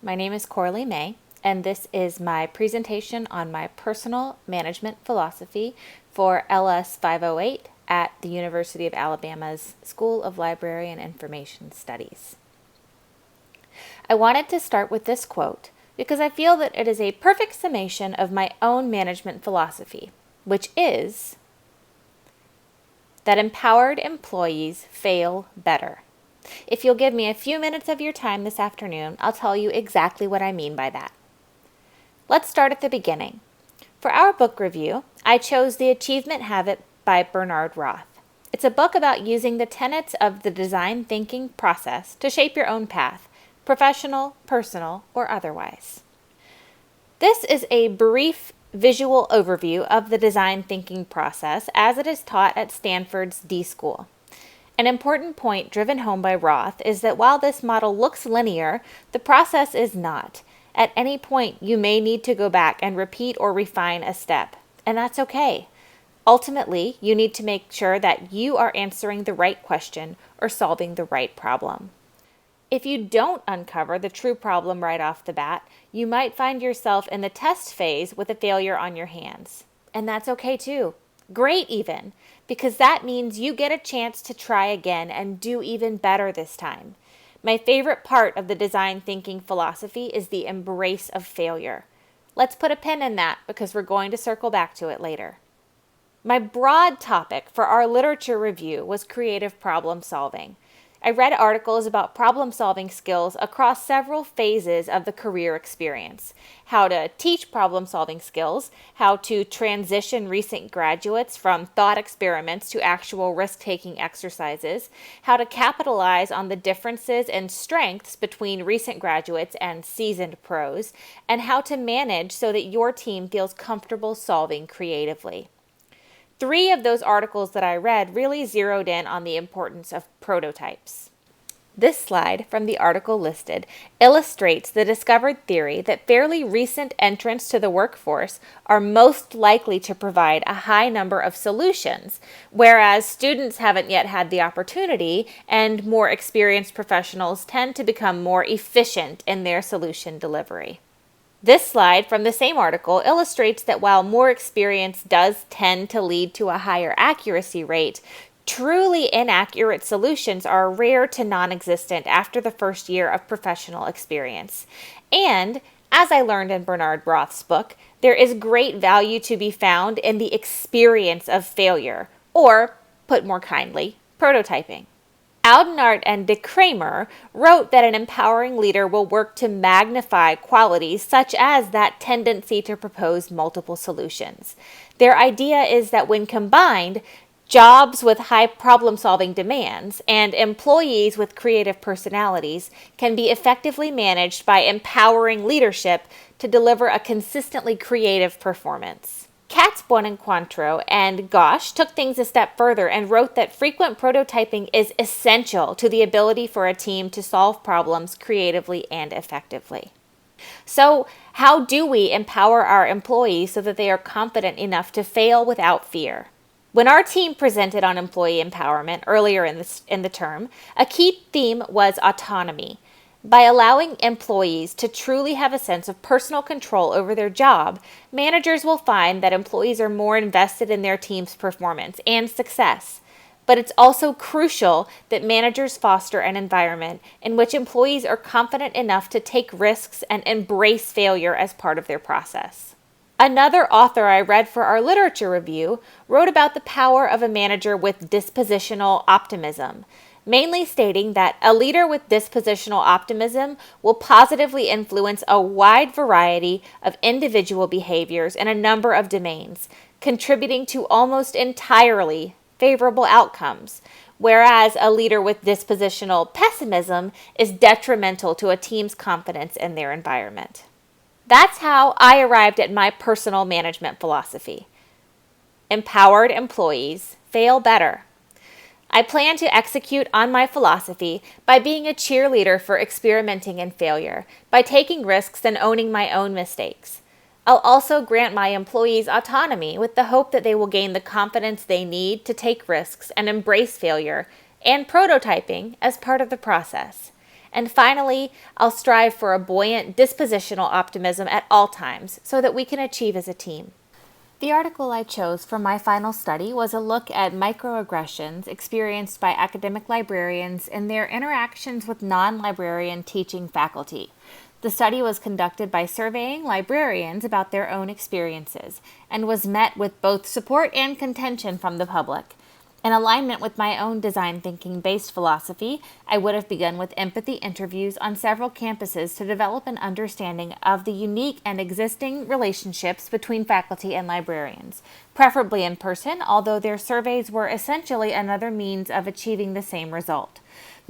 My name is Coralie May, and this is my presentation on my personal management philosophy for LS 508 at the University of Alabama's School of Library and Information Studies. I wanted to start with this quote because I feel that it is a perfect summation of my own management philosophy, which is that empowered employees fail better. If you'll give me a few minutes of your time this afternoon, I'll tell you exactly what I mean by that. Let's start at the beginning. For our book review, I chose The Achievement Habit by Bernard Roth. It's a book about using the tenets of the design thinking process to shape your own path, professional, personal, or otherwise. This is a brief visual overview of the design thinking process as it is taught at Stanford's D School. An important point driven home by Roth is that while this model looks linear, the process is not. At any point, you may need to go back and repeat or refine a step, and that's okay. Ultimately, you need to make sure that you are answering the right question or solving the right problem. If you don't uncover the true problem right off the bat, you might find yourself in the test phase with a failure on your hands. And that's okay too. Great even, because that means you get a chance to try again and do even better this time. My favorite part of the design thinking philosophy is the embrace of failure. Let's put a pin in that because we're going to circle back to it later. My broad topic for our literature review was creative problem solving. I read articles about problem-solving skills across several phases of the career experience. How to teach problem-solving skills, how to transition recent graduates from thought experiments to actual risk-taking exercises, how to capitalize on the differences and strengths between recent graduates and seasoned pros, and how to manage so that your team feels comfortable solving creatively. 3 of those articles that I read really zeroed in on the importance of prototypes. This slide from the article listed illustrates the discovered theory that fairly recent entrants to the workforce are most likely to provide a high number of solutions, whereas students haven't yet had the opportunity and more experienced professionals tend to become more efficient in their solution delivery. This slide from the same article illustrates that while more experience does tend to lead to a higher accuracy rate, truly inaccurate solutions are rare to non-existent after the first year of professional experience. And, as I learned in Bernard Roth's book, there is great value to be found in the experience of failure, or, put more kindly, prototyping. Audenart and de Kramer wrote that an empowering leader will work to magnify qualities such as that tendency to propose multiple solutions. Their idea is that when combined, jobs with high problem-solving demands and employees with creative personalities can be effectively managed by empowering leadership to deliver a consistently creative performance. Katz, Buonenquantro, and Gosch took things a step further and wrote that frequent prototyping is essential to the ability for a team to solve problems creatively and effectively. So, how do we empower our employees so that they are confident enough to fail without fear? When our team presented on employee empowerment earlier in the term, a key theme was autonomy. By allowing employees to truly have a sense of personal control over their job, managers will find that employees are more invested in their team's performance and success. But it's also crucial that managers foster an environment in which employees are confident enough to take risks and embrace failure as part of their process. Another author I read for our literature review wrote about the power of a manager with dispositional optimism, mainly stating that a leader with dispositional optimism will positively influence a wide variety of individual behaviors in a number of domains, contributing to almost entirely favorable outcomes, whereas a leader with dispositional pessimism is detrimental to a team's confidence in their environment. That's how I arrived at my personal management philosophy. Empowered employees fail better. I plan to execute on my philosophy by being a cheerleader for experimenting and failure, by taking risks and owning my own mistakes. I'll also grant my employees autonomy with the hope that they will gain the confidence they need to take risks and embrace failure and prototyping as part of the process. And finally, I'll strive for a buoyant dispositional optimism at all times so that we can achieve as a team. The article I chose for my final study was a look at microaggressions experienced by academic librarians in their interactions with non-librarian teaching faculty. The study was conducted by surveying librarians about their own experiences and was met with both support and contention from the public. In alignment with my own design thinking-based philosophy, I would have begun with empathy interviews on several campuses to develop an understanding of the unique and existing relationships between faculty and librarians, preferably in person, although their surveys were essentially another means of achieving the same result.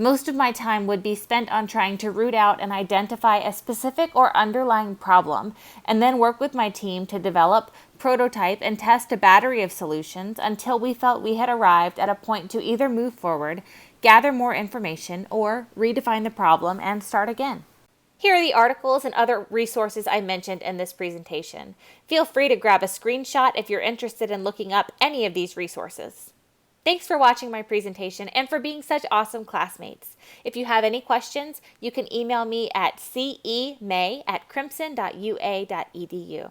Most of my time would be spent on trying to root out and identify a specific or underlying problem, and then work with my team to develop, prototype, and test a battery of solutions until we felt we had arrived at a point to either move forward, gather more information, or redefine the problem and start again. Here are the articles and other resources I mentioned in this presentation. Feel free to grab a screenshot if you're interested in looking up any of these resources. Thanks for watching my presentation and for being such awesome classmates. If you have any questions, you can email me at cemay@crimson.ua.edu.